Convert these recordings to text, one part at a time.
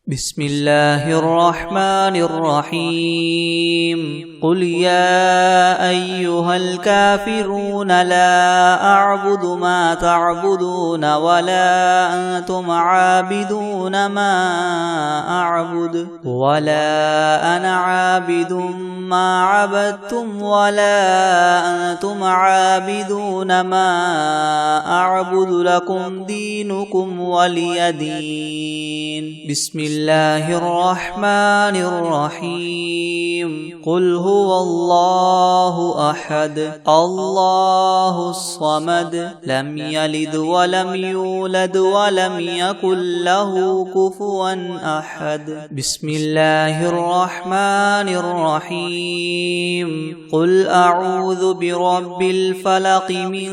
بسم الله الرحمن الرحيم قل يا أيها الكافرون لا أعبد ما تعبدون ولا أنتم عابدون ما أعبد ولا أنا عابد ما عبدتم ولا أنتم عابدون ما أعبد لكم دينكم ولي دين. بسم الله الرحمن الرحيم قل هو الله أحد الله الصمد لم يلد ولم يولد ولم يكن له كفوا أحد. بسم الله الرحمن الرحيم قل أعوذ برب الفلق من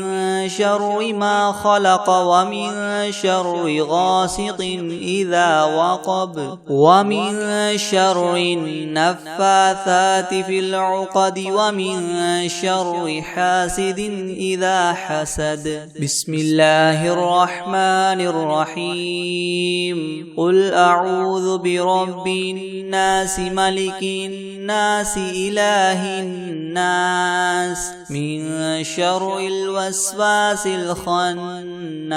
شر ما خلق ومن شر غاسق إذا وقب ومن شر النفاثات في العقد ومن شر حاسد إذا حسد. بسم الله الرحمن الرحيم قل أعوذ برب الناس ملك الناس إله الناس من شر الوسواس الخناس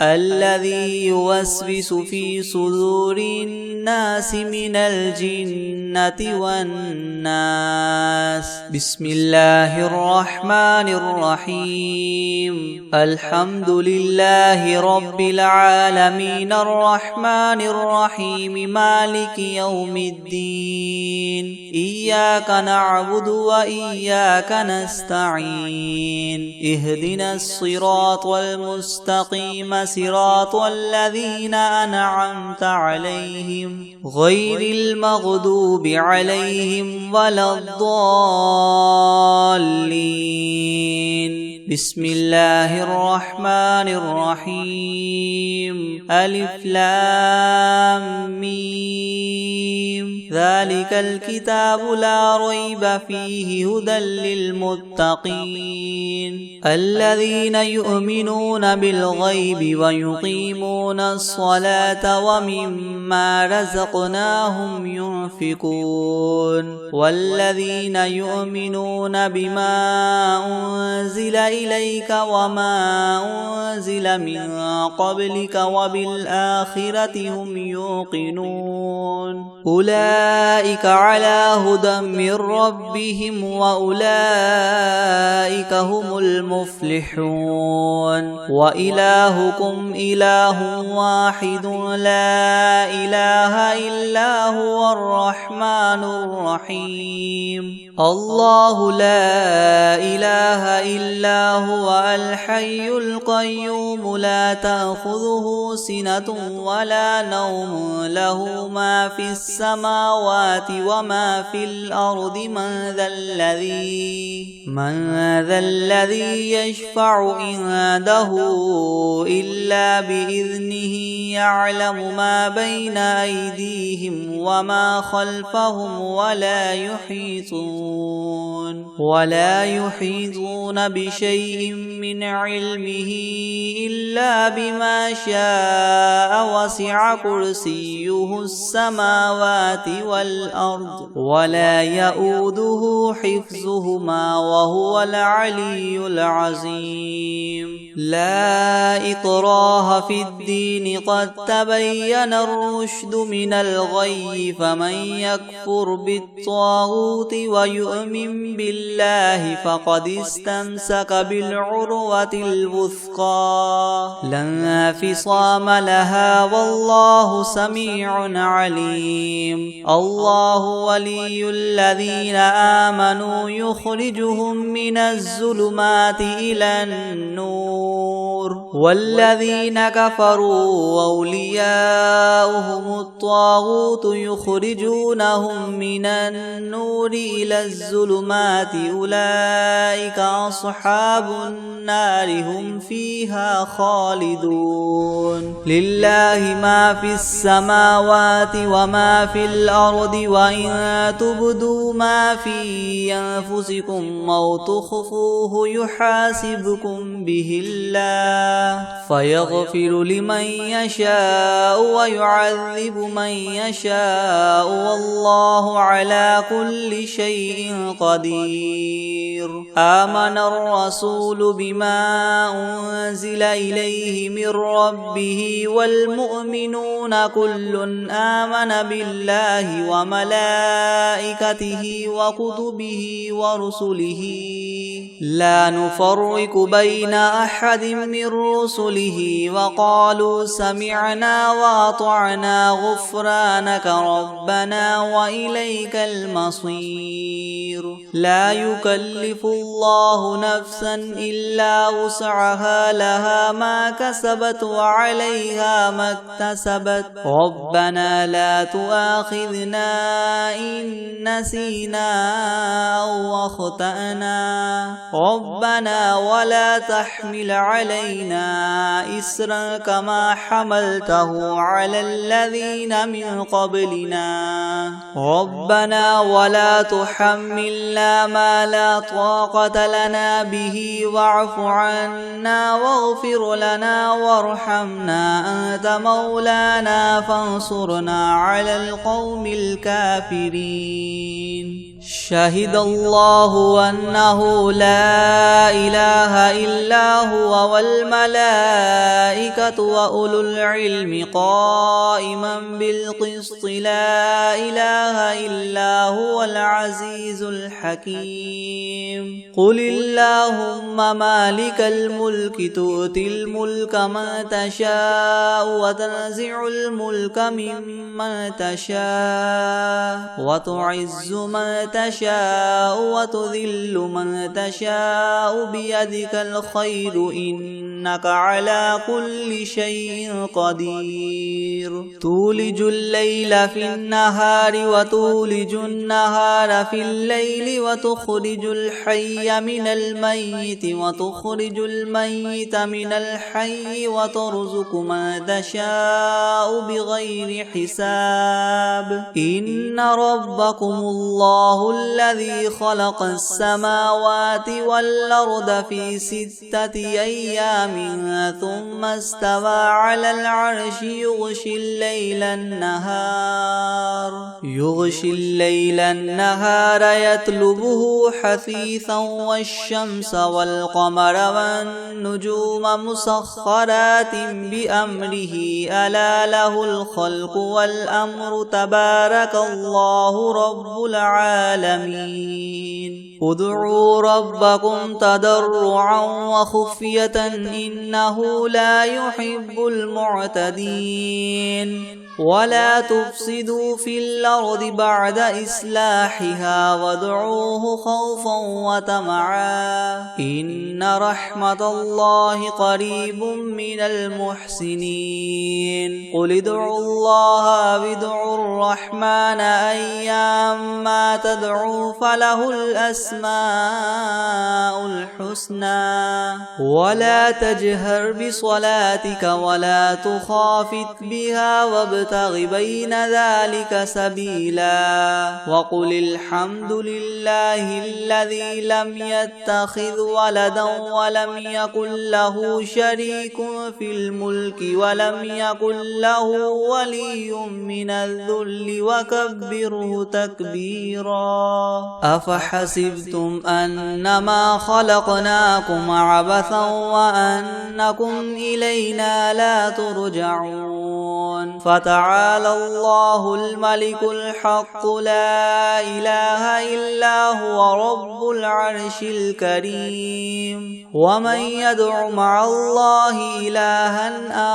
الذي يوسوس في صدور الناس من الجنة والناس. بسم الله الرحمن الرحيم الحمد لله رب العالمين الرحمن الرحيم مالك يوم الدين إياك نعبد وإياك نستعين اهدنا الصراط المستقيم صراط الذين أنعمت عليهم غير المغضوب عليهم ولا الضالين. بسم الله الرحمن الرحيم ألف لام ميم ذلك الكتاب لا ريب فيه هدى للمتقين الذين يؤمنون بالغيب ويقيمون الصلاة ومما رزقناهم ينفقون والذين يؤمنون بما أنزل إليك وما أنزل من قبلك وبالآخرة هم يوقنون أولئك على هدى من ربهم وأولئك هم المفلحون. وإلهكم إله واحد لا إله إلا هو الرحمن الرحيم الله لا إله إلا هو الحي القيوم لا تأخذه سنة ولا نوم له ما في السماوات وما في الأرض من ذا الذي يشفع عنده إلا بإذنه يعلم ما بين أيديهم وما خلفهم ولا يحيطون بشيء من علمه إلا بما شاء وسع كرسيه السماوات والأرض ولا يؤوده حفظهما وهو العلي العظيم. لا إكراه في الدين قد تبين الرشد من الغي فمن يكفر بالطاغوت ويؤمن بالله فقد استمسك بالعروة الوثقى لا انفصام لها والله سميع عليم. الله ولي الذين آمنوا يخرجهم من الظلمات إلى النور والذين كفروا أولياؤهم الطاغوت يخرجونهم من النور إلى الظلمات أولئك أصحاب النار هم فيها خالدون لله ما في السماوات وما في الأرض وإن تبدوا ما في أنفسكم أو تخفوه يحاسبكم به الله فيغفر لمن يشاء ويعذب من يشاء والله على كل شيء قدير آمن الرسول بما أنزل إليه من ربه والمؤمنون كل آمن بالله وملائكته وكتبه ورسله لا نفرق بين أحد من رسله وقالوا سمعنا وأطعنا غفرانك ربنا وإليك المصير لا يكلف الله نفسا إلا وسعها لها ما كسبت وعليها ما اكتسبت ربنا لا تؤاخذنا إن نسينا أو أخطأنا ربنا ولا تحمل علينا إسرا كما حملته على الذين من قبلنا ربنا ولا تحملنا ما لا طاقة لنا به واعف عنا واغفر لنا وارحمنا أنت مولانا فانصرنا على القوم الكافرين شهد الله أنه لا إله إلا هو والملائكة وأولو العلم قائما بالقسط لا إله إلا هو العزيز الحكيم قل اللهم مالك الملك تؤتي الملك من تشاء وتنزع الملك ممن تشاء وتعز من تشاء وتذل من تشاء بيدك الخير إنك على كل شيء قدير تولج الليل في النهار وتولج النهار في الليل وتخرج الحي من الميت وتخرج الميت من الحي وترزق من تشاء بغير حساب إن ربكم الله الذي خلق السماوات والأرض في 6 أيام ثم استوى على العرش يغشي الليل النهار يطلبه حثيثا والشمس والقمر والنجوم مسخرات بأمره ألا له الخلق والأمر تبارك الله رب العالمين ادعوا ربكم تضرعا وخفية إنه لا يحب المعتدين ولا تفسدوا في الأرض بعد إصلاحها وادعوه خوفا وطمعا إن رحمة الله قريب من المحسنين قل ادعوا الله وادعوا الرحمن أيما تدعوا فله الأسماء الحسنى ولا تجهر بصلاتك ولا تخافت بها وابتغ بين ذلك سبيلا وقل الحمد لله الذي لم يتخذ ولدا ولم يكن له شريك في الملك ولم يكن له ولي من الذل وكبره تكبيرا أفحسبتم أنما خلقناكم عبثا وأنكم إلينا لا ترجعون فتعالى الله الملك الحق لا إله إلا هو رب العرش الكريم ومن يدع مع الله إلها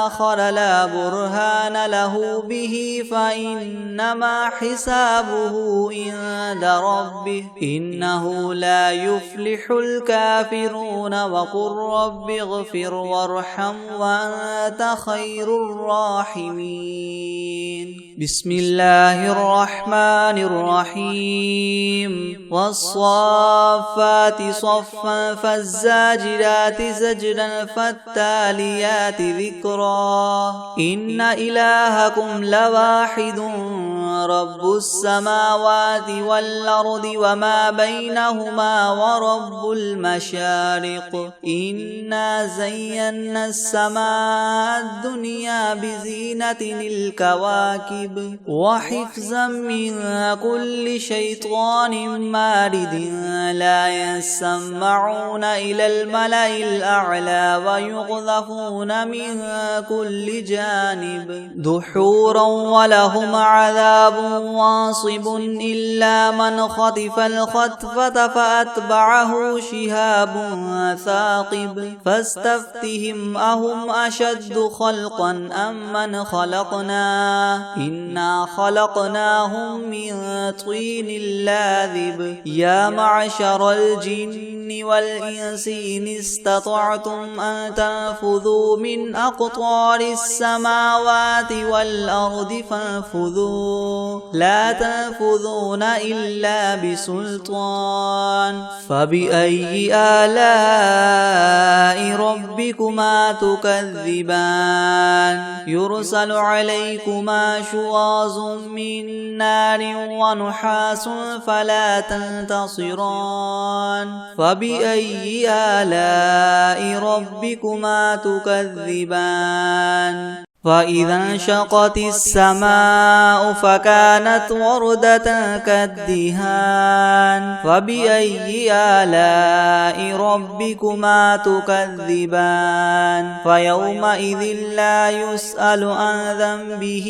آخر لا برهان له به فإنما حسابه عند ربه إنه لا يفلح الكافرون وقل رب اغفر وارحم وأنت خير الراحمين بسم الله الرحمن الرحيم والصافات صفا فالزاجرات زجرا فالتاليات ذكرا إن إلهكم لواحد رب السماوات والأرض وما بينهما ورب المشارق إنا زينا السماء الدنيا بزينة الكواكب وحفظا من كل شيطان مارد لا يسمعون إلى الملأ الأعلى ويقذفون من كل جانب دحورا ولهم عذاب واصب إلا من خطف الخطفة فأتبعه شهاب ثاقب فاستفتهم أهم أشد خلقا أم من خلقنا إنا خلقناهم من طين لاذب يا معشر الجن والإنس إن استطعتم أن تنفذوا من أقطار السماوات والأرض فانفذوا لا تنفذون إلا بسلطان فبأي آلاء ربكما تكذبان يرسل عليكما شواظ من نار ونحاس فلا تنتصران فبأي آلاء ربكما تكذبان فإذا انشقت السماء فكانت وردة كالدهان فبأي آلاء ربكما تكذبان فيومئذ لا يسأل عن ذنبه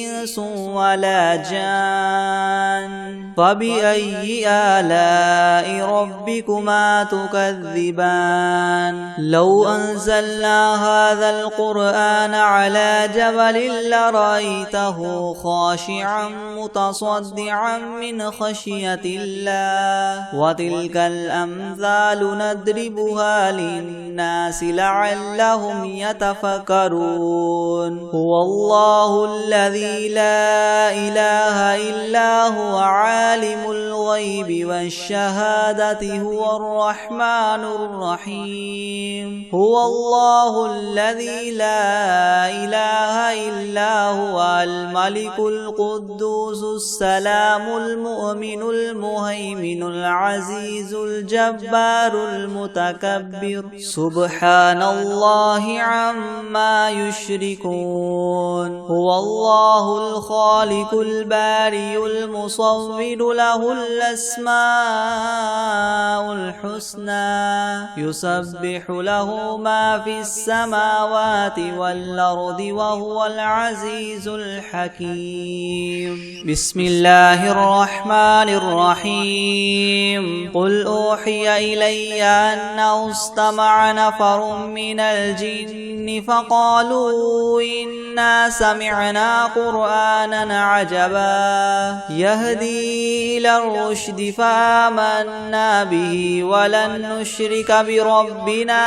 إنس ولا جان فبأي آلاء ربكما تكذبان لو أنزلنا هذا القرآن على جبل لرأيته خاشعا متصدعا من خشية الله وتلك الأمثال نضربها للناس لعلهم يتفكرون هو الله الذي لا إله إلا هو عالم الغيب والشهادة هو الرحمن الرحيم هو الله الذي لا إله إلا هو الملك القدوس السلام المؤمن المهيمن العزيز الجبار المتكبر سبحان الله عما يشركون هو الله الخالق البارئ المصور له الأسماء الحسنى يسبح له ما في السماوات والأرض وهو العزيز الحكيم بسم الله الرحمن الرحيم قل أوحي إلي أنه استمع نفر من الجن فقالوا إنا سمعنا قرآنا عجبا يهدي إلى الرشد فآمنا به ولن نشرك بربنا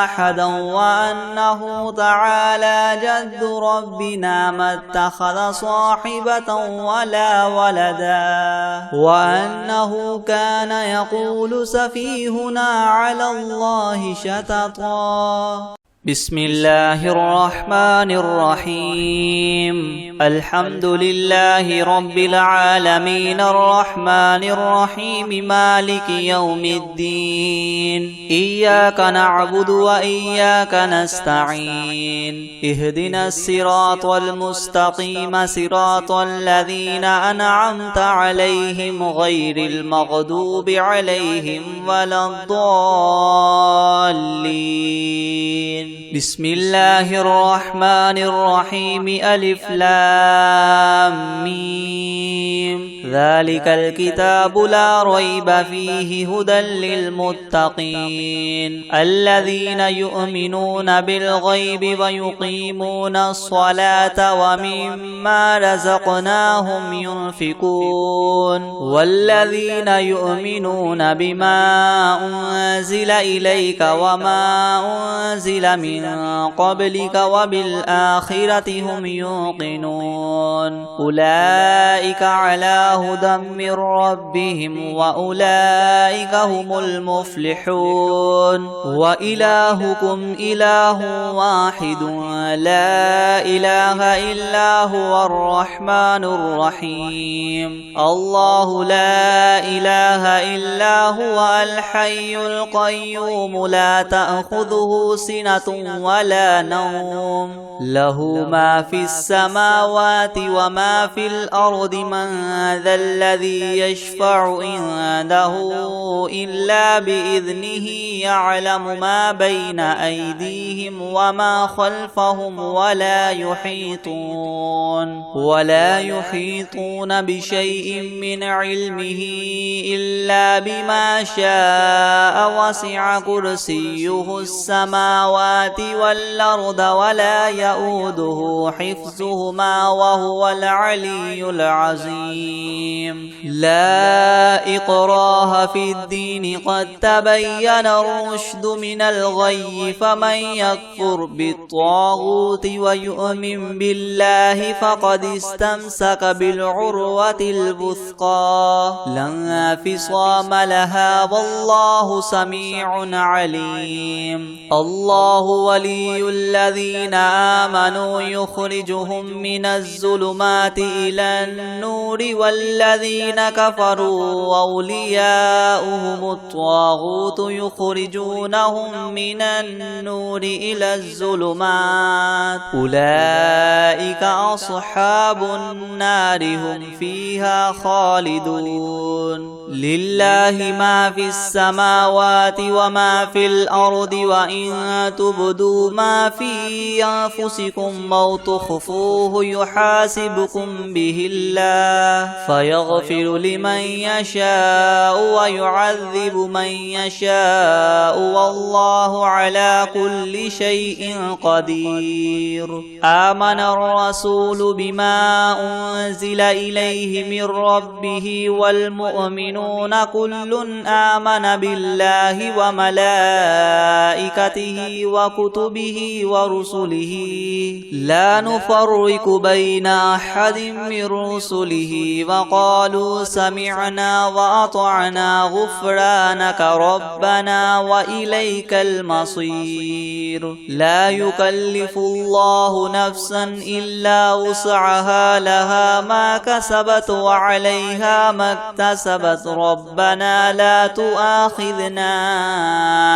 أحدا وأنه تعالى جد ربنا ما اتخذ صاحبة ولا ولدا وأنه كان يقول سفيهنا على الله شططا بسم الله الرحمن الرحيم الحمد لله رب العالمين الرحمن الرحيم مالك يوم الدين إياك نعبد وإياك نستعين اهدنا الصراط المستقيم صراط الذين أنعمت عليهم غير المغضوب عليهم ولا الضالين بسم الله الرحمن الرحيم ألف لام ميم ذلك الكتاب لا ريب فيه هدى للمتقين الذين يؤمنون بالغيب ويقيمون الصلاة ومما رزقناهم ينفقون والذين يؤمنون بما أنزل إليك وما أنزل من قبلك وبالآخرة هم يوقنون أولئك على هدى من ربهم وأولئك هم المفلحون وإلهكم إله واحد لا إله إلا هو الرحمن الرحيم الله لا إله إلا هو الحي القيوم لا تأخذه سنة ولا نوم له ما في السماوات وما في الأرض من ذا الذي يشفع عنده إلا بإذنه يعلم ما بين أيديهم وما خلفهم ولا يحيطون بشيء من علمه إلا بما شاء وسع كرسيه السماوات والأرض ولا يؤوده حفظهما وهو العلي العظيم لا إكراه في الدين قد تبين الرشد من الغي فمن يكفر بالطاغوت ويؤمن بالله فقد استمسك بالعروة الوثقى لا انفصام لها والله سميع عليم الله ولي الذين آمنوا يخرجهم من الظلمات إلى النور والذين كفروا أولياؤهم الطاغوت يخرجونهم من النور إلى الظلمات أولئك أصحاب النار هم فيها خالدون لله ما في السماوات وما في الأرض وإن تبدوا ما في أنفسكم أو تخفوه يحاسبكم به الله فيغفر لمن يشاء ويعذب من يشاء والله على كل شيء قدير آمن الرسول بما أنزل إليه من ربه والمؤمنون كل آمن بالله وملائكته وكتبه ورسله لا نفرق بين أحد من رسله وقالوا سمعنا وأطعنا غفرانك ربنا وإليك المصير لا يكلف الله نفسا إلا وسعها لها ما كسبت وعليها ما اكتسبت ربنا لا تؤاخذنا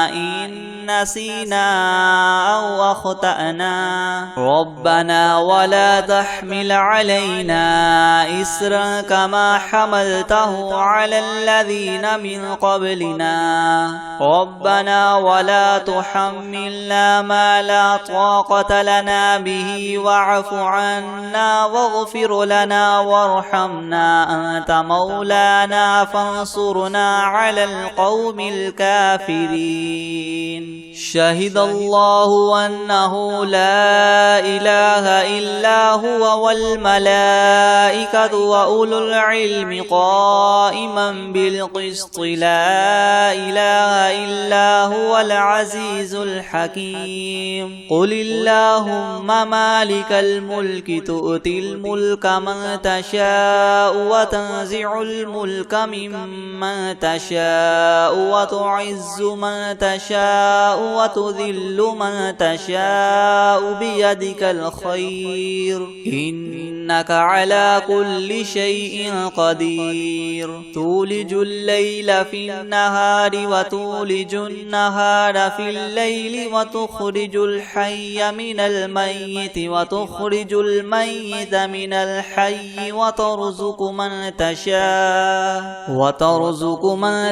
إن نسينا أو أخطأنا ربنا ولا تحمل علينا إسرا كما حملته على الذين من قبلنا ربنا ولا تحملنا ما لا طاقة لنا به واعف عنا واغفر لنا وارحمنا أنت مولانا فانصرنا على القوم الكافرين شهد الله أنه لا إله إلا هو والملائكة وأولو العلم قائما بالقسط لا إله إلا هو العزيز الحكيم قل اللهم مالك الملك تؤتي الملك من تشاء وتنزع الملك ممن تشاء وتعز من تشاء وتذل من تشاء بيدك الخير إنك على كل شيء قدير تولج الليل في النهار وتولج النهار في الليل وتخرج الحي من الميت وتخرج الميت من الحي وترزق من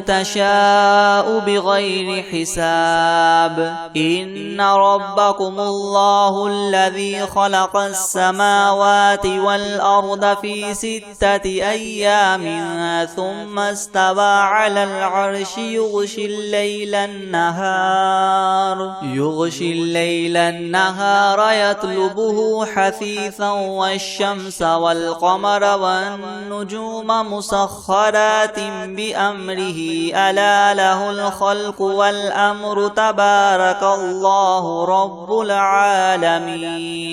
تشاء بغير حساب إن ربكم الله الذي خلق السماوات والأرض في 6 أيام ثم استوى على العرش يغشي الليل النهار يطلبه حثيثا والشمس والقمر والنجوم مسخرات بأمره ألا له الخلق والأمر تبارك الله رب العالمين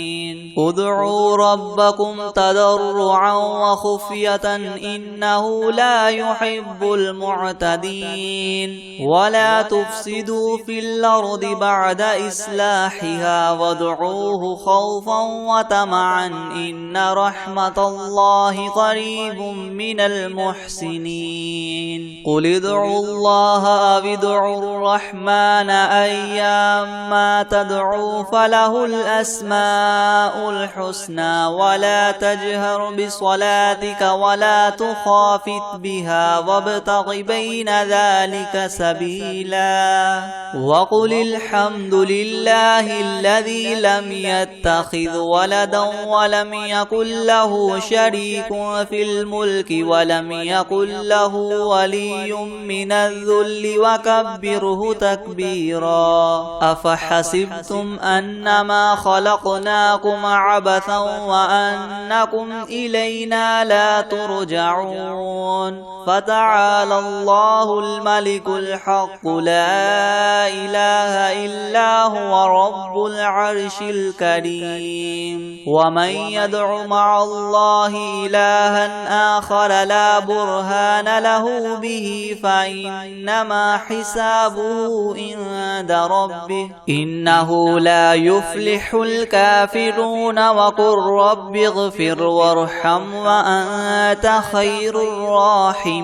ادعوا ربكم تضرعا وخفية إنه لا يحب المعتدين ولا تفسدوا في الأرض بعد إصلاحها وادعوه خوفا وطمعا إن رحمة الله قريب من المحسنين قل ادعوا الله أو ادعوا الرحمن أيما تدعوا فله الأسماء الحسنى ولا تجهر بصلاتك ولا تخافت بها وابتغ بين ذلك سبيلا وقل الحمد لله الذي لم يتخذ ولدا ولم يكن له شريك في الملك ولم يكن له ولي من الذل وكبره تكبيرا أفحسبتم أنما خلقناكم عبثا وأنكم إلينا لا ترجعون فتعالى الله الملك الحق لا إله إلا هو رب العرش الكريم ومن يدع مع الله إلها آخر لا برهان له به فإنما حسابه عند ربه إنه لا يفلح الكافرون وقل رب اغفر وارحم وأنت خير الراحمين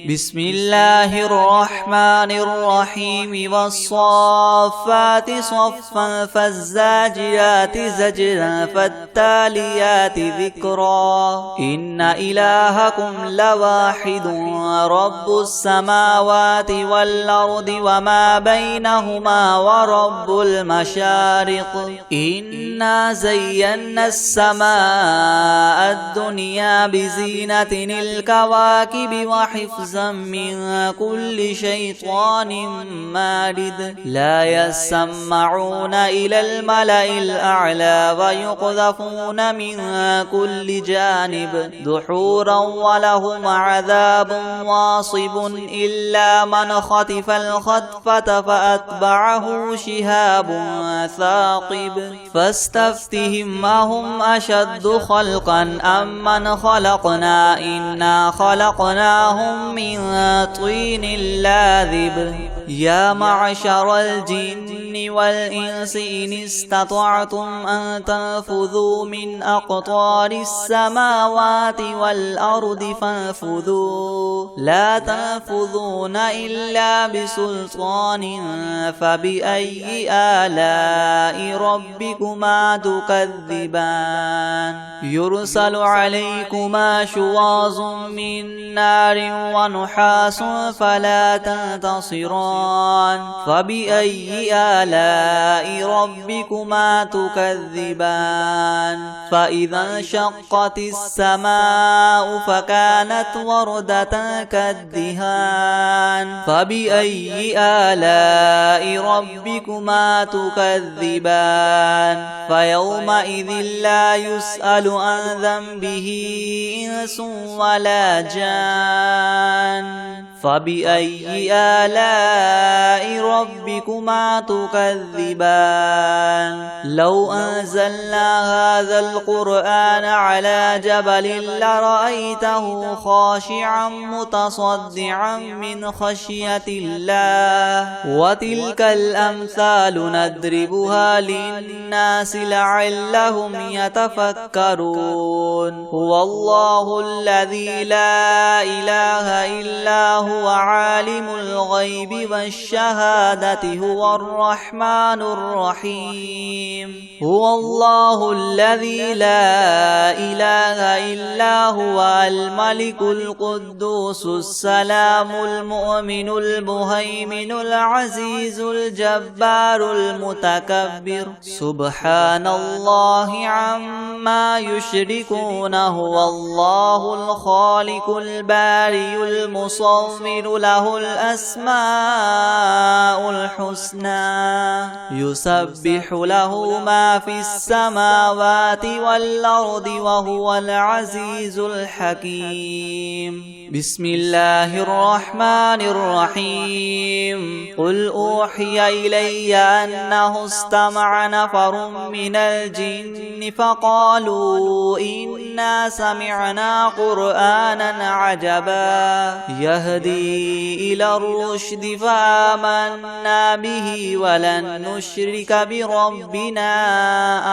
بسم الله الرحمن الرحيم والصافات صفا فالزاجرات زجرا فالتاليات ذكرا إن إلهكم لواحد رب السماوات والأرض وما بينهما ورب المشارق إنا زينا السماء الدنيا بزينة الكواكب وحفظا من كل شيطان مارد لا يسمعون إلى الملأ الأعلى ويقذفون من كل جانب دحورا ولهم عذاب واصب إلا من خطف الخطفة فأتبعه شهاب ثاقب فاستفتهم أهم أشد خلقا أم من خلقنا إنا خلقناهم من طين لاذب يا معشر الجن والإنس إن استطعتم أن تنفذوا من أقطار السماوات والأرض فانفذوا لا تنفذون إلا بسلطان فبأي آلاء ربكما تكذبان يرسل عليكما شواظ من نار ونحاس فلا تنتصران فبأي آلاء ربكما تكذبان فإذا انشقت السماء فكانت وردة كالدهان فبأي آلاء ربكما تكذبان فيومئذ لا يسأل عن ذنبه إنس ولا جان فبأي آلاء ربكما تكذبان لو أنزلنا هذا القرآن على جبل لرأيته خاشعا متصدعا من خشية الله وتلك الأمثال نضربها للناس لعلهم يتفكرون هو الله الذي لا إله إلا هو هو عالم الغيب والشهادة هو الرحمن الرحيم هو الله الذي لا إله إلا هو الملك القدوس السلام المؤمن المهيمن العزيز الجبار المتكبر سبحان الله عما يشركون هو الله الخالق البارئ المصور له الأسماء الحسنى يسبح له ما في السماوات والأرض وهو العزيز الحكيم بسم الله الرحمن الرحيم قل أوحي إلي أنه استمع نفر من الجن فقالوا إنا سمعنا قرآنا عجبا يهدي إلى الرشد فآمنا به ولن نشرك بربنا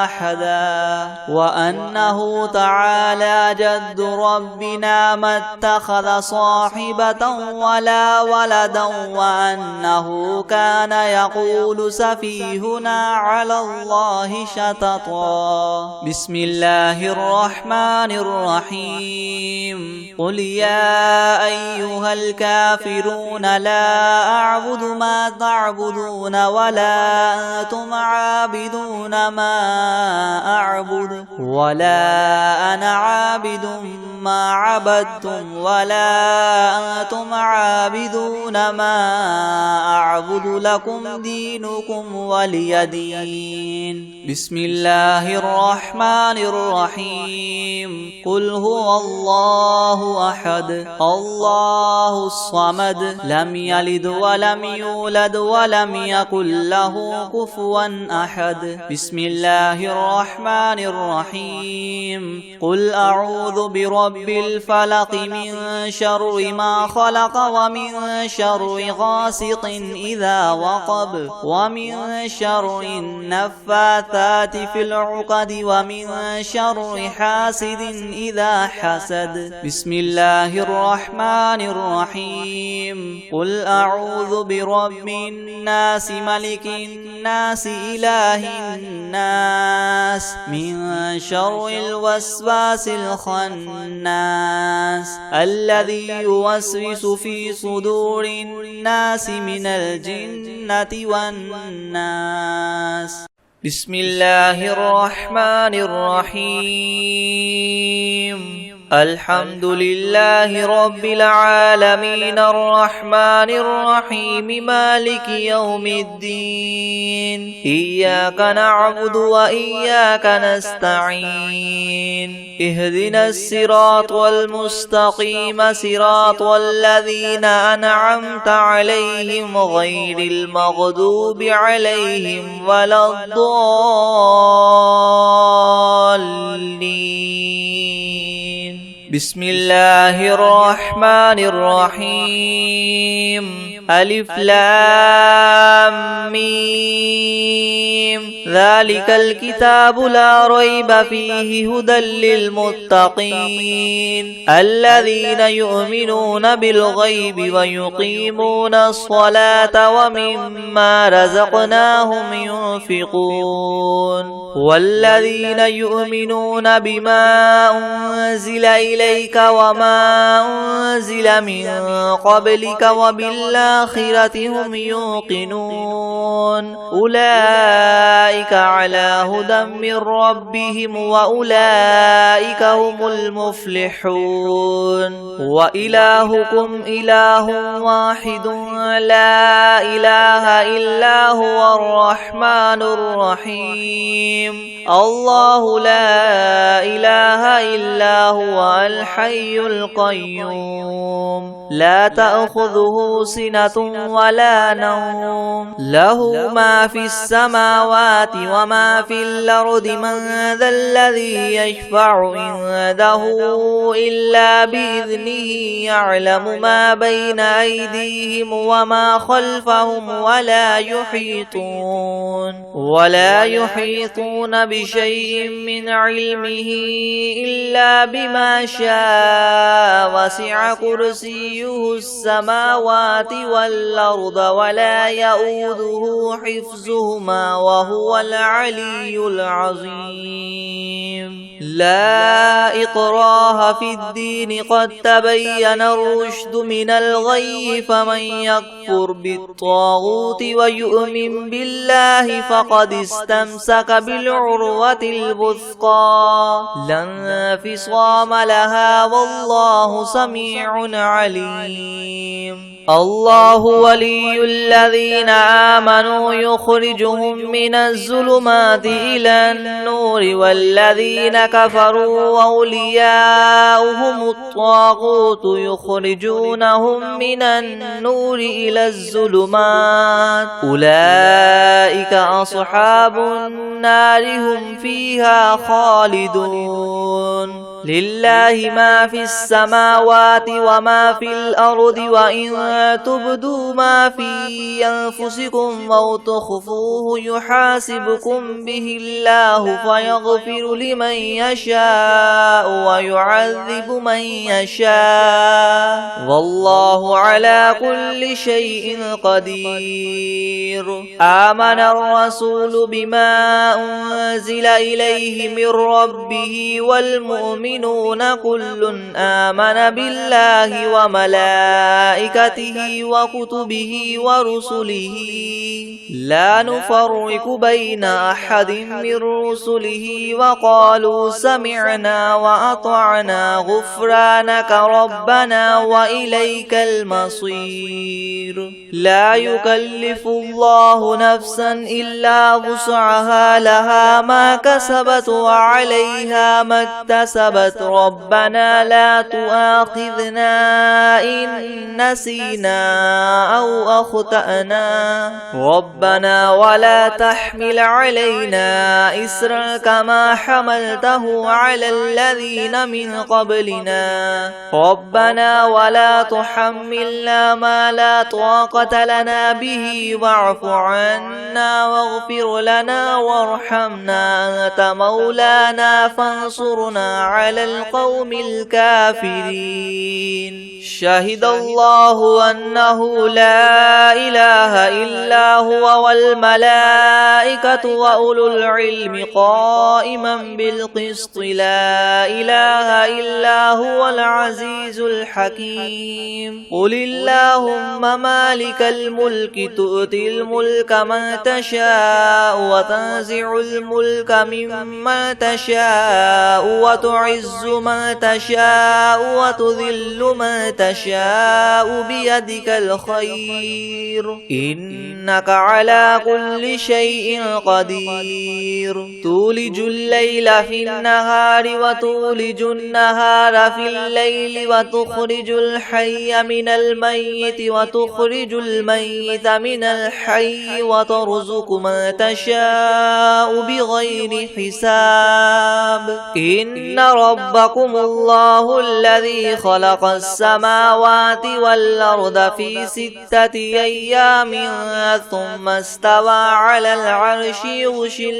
أحدا وأنه تعالى جد ربنا ما اتخذ صاحبة ولا ولدا وأنه كان يقول سفيهنا على الله شططا بسم الله الرحمن الرحيم قل يا أيها الكافرون لا أعبد ما تعبدون ولا أنتم عابدون ما أعبد ولا أنا عابد ما عبدتم ولا أنتم عابدون ما أعبد لكم دينكم ولي دين بسم الله الرحمن الرحيم قل هو الله أحد الله الصمد لم يلد ولم يولد ولم يكن له كفوا أحد بسم الله الرحمن الرحيم قل أعوذ برب الفلق من شر ما خلق ومن شر غاسق إذا وقب ومن شر النفاثات في العقد ومن شر حاسد إذا حسد بسم الله الرحمن الرحيم قل أعوذ برب الناس ملك الناس إله الناس من شر الوسواس الخناس الذي يوسوس في صدور الناس من الجنة والناس بسم الله الرحمن الرحيم الحمد لله رب العالمين الرحمن الرحيم مالك يوم الدين إياك نعبد وإياك نستعين اهدنا الصراط المستقيم صراط الذين أنعمت عليهم غير المغضوب عليهم ولا الضالين بسم الله الرحمن الرحيم ألف لام ميم ذلك الكتاب لا ريب فيه هدى للمتقين الذين يؤمنون بالغيب ويقيمون الصلاة ومما رزقناهم ينفقون والذين يؤمنون بما أنزل إليك وما أنزل من قبلك وبالآخرة هم يوقنون أولئك على هدى من ربهم وأولئك هم المفلحون وإلهكم إله واحد لا إله إلا هو الرحمن الرحيم الله لا إله إلا هو الحي القيوم لا تأخذه سنة ولا نوم له ما في السماوات وما في الأرض من ذا الذي يشفع عنده إلا بإذنه يعلم ما بين أيديهم وما خلفهم ولا يحيطون بشيء من علمه إلا بما شاء شاء وسع كرسيه السماوات والأرض ولا يؤوده حفظهما وهو العلي العظيم لا إكراه في الدين قد تبين الرشد من الغي فمن يكفر بالطاغوت ويؤمن بالله فقد استمسك بالعروة الوثقى لا انفصام لها والله سميع عليم الله ولي الذين آمنوا يخرجهم من الظلمات إلى النور والذين كفروا أولياؤهم الطاغوت يخرجونهم من النور إلى الظلمات أولئك أصحاب النار هم فيها خالدون لله ما في السماوات وما في الأرض وإن تبدوا ما في أنفسكم أو تخفوه يحاسبكم به الله فيغفر لمن يشاء ويعذب من يشاء والله على كل شيء قدير آمن الرسول بما أنزل إليه من ربه والمؤمنون كل آمن بالله وملائكته وكتبه ورسله لا نفرق بين أحد من رسله وقالوا سمعنا وأطعنا غفرانك ربنا وإليك المصير لا يكلف الله نفسا إلا وسعها لها ما كسبت وعليها ما اكتسبت ربنا لا تؤاخذنا إن نسينا أو أخطأنا ربنا ولا تحمل علينا إسرا كما حملته على الذين من قبلنا ربنا ولا تحملنا ما لا طاقة لنا به واعف عنا واغفر لنا وارحمنا أنت مولانا فانصرنا على القوم الكافرين شهد الله أنه لا إله إلا هو والملائكة وأولو العلم قائما بالقسط لا إله إلا هو العزيز الحكيم قل اللهم مالك الملك تؤتي الملك من تشاء وتنزع الملك ممن تشاء وتعز من تشاء وتذل من تشاء بيدك الخير إنك على كل شيء قدير تولج الليل في النهار وتولج النهار في الليل وتخرج الحي من الميت وتخرج الميت من الحي وترزق من تشاء بغير حساب إن ربكم الله الذي خلق السماوات والأرض في 6 أيام ثم استوى على العرش يغشي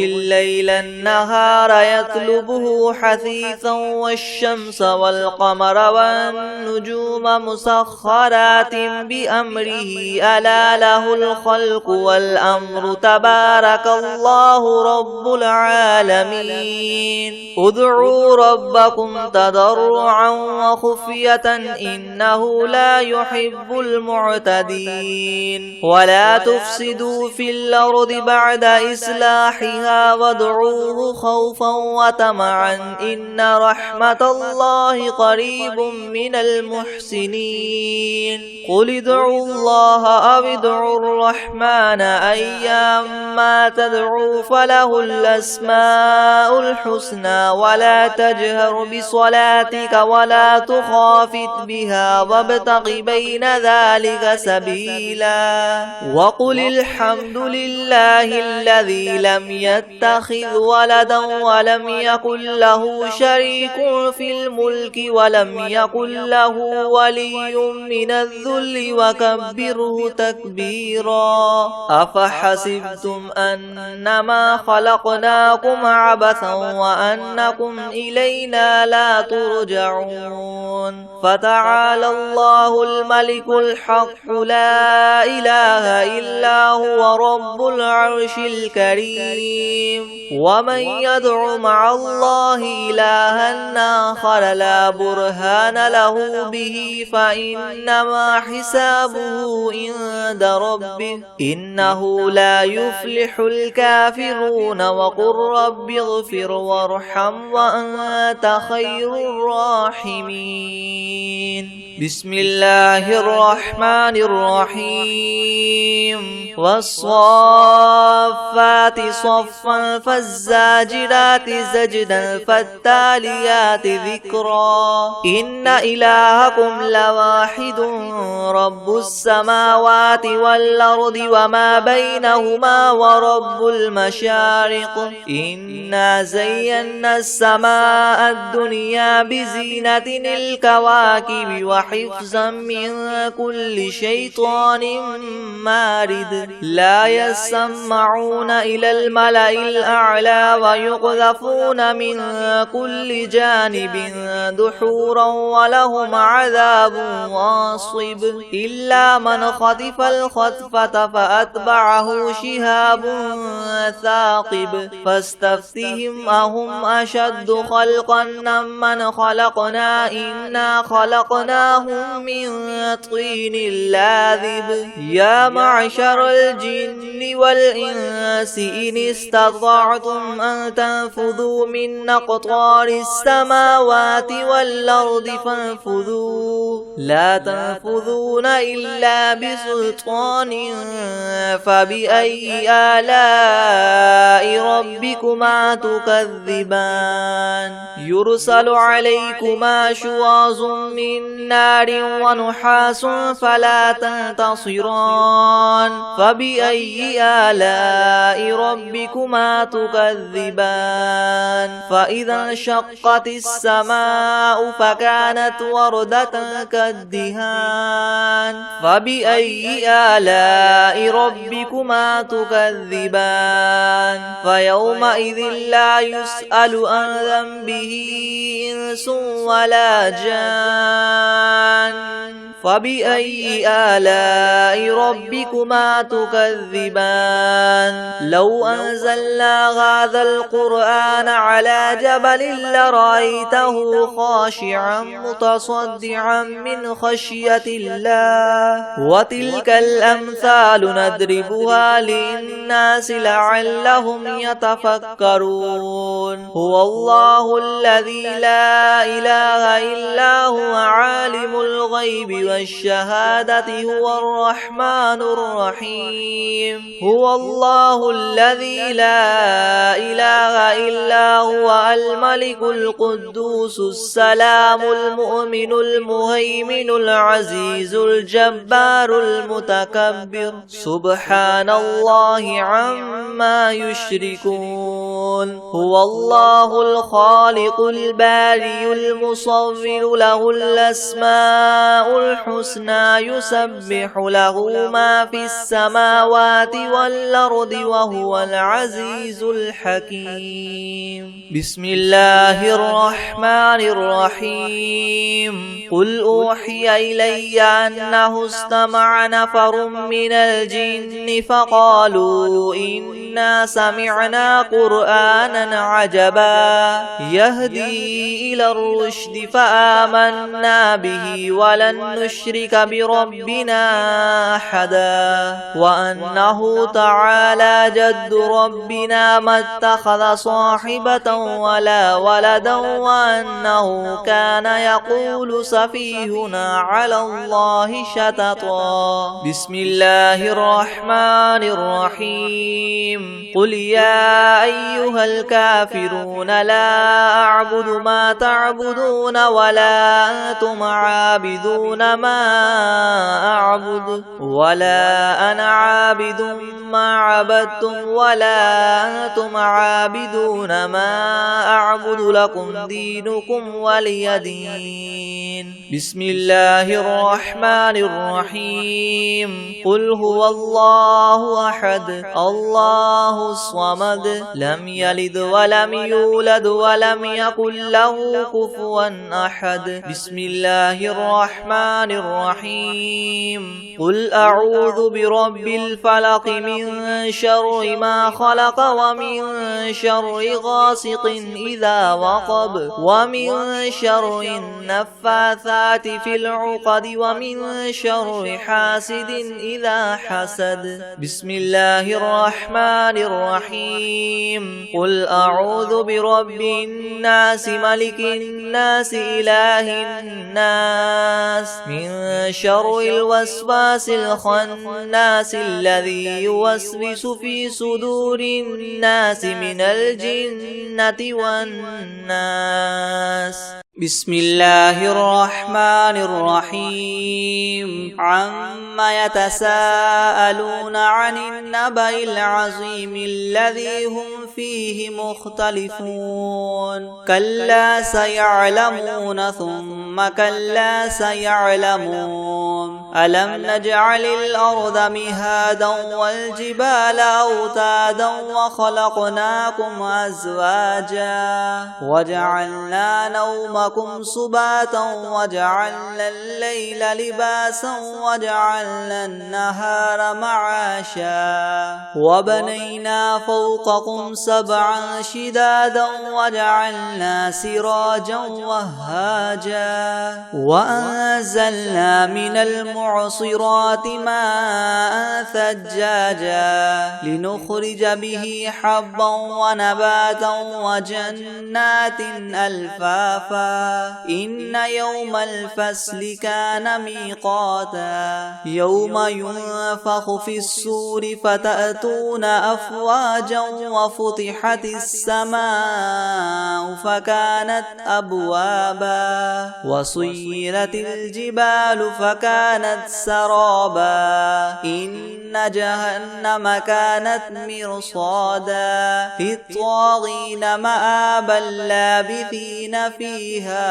الليل النهار يطلبه حثيثا والشمس والقمر والنجوم مسخرات بأمره ألا له الخلق والأمر تبارك الله رب العالمين ادعوا ربكم تضرعا وخفية إنه لا يحب المعتدين ولا تفسدوا في الأرض بعد إصلاحها وادعوه خوفا وطمعا إن رحمة الله قريب من المحسنين قل ادعوا الله أو ادعوا الرحمن أيما تدعوا فله الأسماء الحسنى ولا تجهر بصلاتك ولا تخافت بها وابتغ بين ذلك سبيلا وقل الحمد لله الذي لم يتخذ ولدا ولم يكن له شريك في الملك ولم يكن له ولي من الذل وكبره تكبيرا أفحسبتم أنما خلقنا خلقناكم عبثا وأنكم إلينا لا ترجعون فتعالى الله الملك الحق لا إله إلا هو رب العرش الكريم ومن يدع مع الله إلها آخر لا برهان له به فإنما حسابه عند ربه إنه لا يفلح الكافرون وقل رب اغفر وارحم وأنت خير الراحمين بسم الله الرحمن الرحيم والصافات صفا فالزاجرات زجدا فالتاليات ذكرا إن إلهكم لواحد رب السماوات والأرض وما بينهما ورب المشارق إنا زينا السماء الدنيا بزينة الكواكب وحفظا من كل شيطان مارد لا يسمعون إلى الملأ الأعلى ويقذفون من كل جانب دحورا ولهم عذاب واصب إلا من خطف الخطفة فأتبعه شهاب ثاقب فاستفتهم أهم أشد خلقا من خلقنا إنا خلقناهم من طين لاذب يا معشر الجن والإنس إن استطعتم أن تنفذوا من أقطار السماوات والأرض فانفذوا لا تنفذون إلا بسلطان فبأي آلاء ربكما تكذبان يرسل عليكما شواظ من نار ونحاس فلا تنتصران فبأي آلاء ربكما تكذبان فإذا انشقت السماء فكانت وردة كالدهان فبأي آلاء ربكما تكذبان فيومئذ لا يسأل عن ذنبه إنس ولا جان فبأي آلاء ربكما تكذبان لو أنزلنا هذا القرآن على جبل لرأيته خاشعا متصدعا من خشية الله وتلك الأمثال نضربها للناس لعلهم يتفكرون هو الله الذي لا إله إلا هو عالم الغيب والشهادة هو الرحمن الرحيم هو الله الذي لا إله إلا هو الملك القدوس السلام المؤمن المهيمن العزيز الجبار المتكبر سبحان الله عما يشركون هو الله الخالق الباري المصور له الأسماء الحسنى يسبح له ما في السماوات والأرض وهو العزيز الحكيم بسم الله الرحمن الرحيم قل أوحي إلي أنه استمع نفر من الجن فقالوا إنا سمعنا قرآنا عجبا يهدي إلى الرشد فآمنا به ولن نشرك بربنا أحدا وأنه تعالى جد ربنا ما اتخذ صاحبة ولا ولدا وأنه كان يقول سفيهنا على الله شططا بسم الله الرحمن الرحيم قل يا أيها الكافرون لا أعبد ما تعبدون ولا أنتم عابدون ما أعبد ولا أنا عابد ما عبدتم ولا أنتم عابدون ما أعبد لكم دينكم ولي دين بسم الله الرحمن الرحيم قل هو الله أحد الله الله الصمد لم يلد ولم يولد ولم يكن له كفوا أحد. بسم الله الرحمن الرحيم. قل أعوذ برب الفلق من شر ما خلق ومن شر غاسق إذا وقب ومن شر النفاثات في العقد ومن شر حاسد إذا حسد. بسم الله الرحمن الرحيم. قل أعوذ برب الناس ملك الناس إله الناس من شر الوسواس الخناس الذي يوسوس في صدور الناس من الجنة والناس. بسم الله الرحمن الرحيم. عما يتساءلون عن النبأ العظيم الذي هم فيه مختلفون. كلا سيعلمون ثم كلا سيعلمون. ألم نجعل الأرض مهادا والجبال أوتادا وخلقناكم أزواجا وجعلنا نومكم سباتا وجعلنا الليل لباسا وجعلنا النهار معاشا وبنينا فوقكم سبعا شدادا وجعلنا سراجا وهاجا وأنزلنا من المعصرات ماء ثجاجا لنخرج به حبا ونباتا وجنات ألفافا. إن يوم الفصل كان ميقاتا. يوم ينفخ في الصور فتأتون أفواجا وفتحت السماء فكانت أبوابا وسيرت الجبال فكانت سرابا. إن جهنم كانت مرصادا للطاغين مآبا لابثين فيها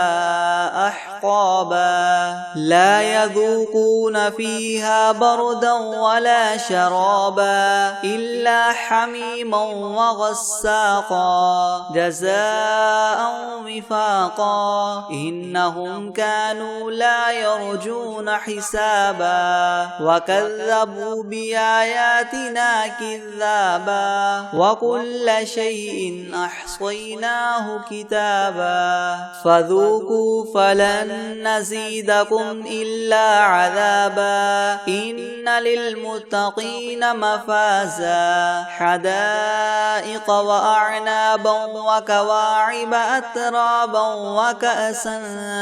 أحقابا. لا يذوقون فيها بردا ولا شرابا إلا حميما وغساقا جزاء وفاقا. إنهم كانوا لا يرجون حسابا وكذبوا بآياتنا كذابا وكل شيء أحصيناه كتابا. فذوقوا فلن نزيدكم إلا عذابا. إن للمتقين مفازا حدائق وأعنابا وكواعب أترابا وكأسا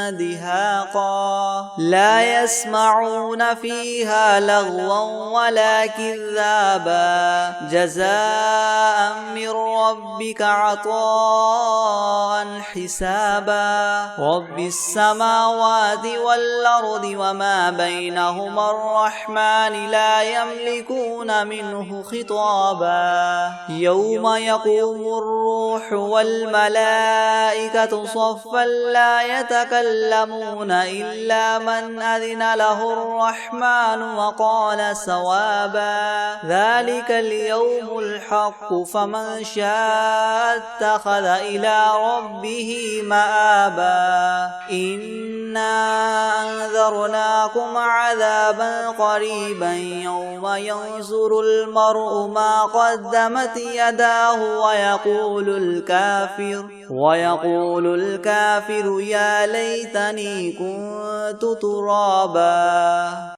دهاقا. لا يسمعون فيها لغوا ولا كذابا جزاء من ربك عطاء حسابا. رب السماوات والأرض وما بينهما الرحمن لا يملكون منه خطابا. يوم يقوم الروح والملائكة صفا لا يتكلمون إلا من أذن له الرحمن وقال صوابا. ذلك اليوم الحق فمن شاء اتخذ إلى ربه مآبا. إنا أنذرناكم عذابا قريبا يوم ينظر المرء ما قدمت يداه ويقول الكافر يا ليتني كنت ترابا.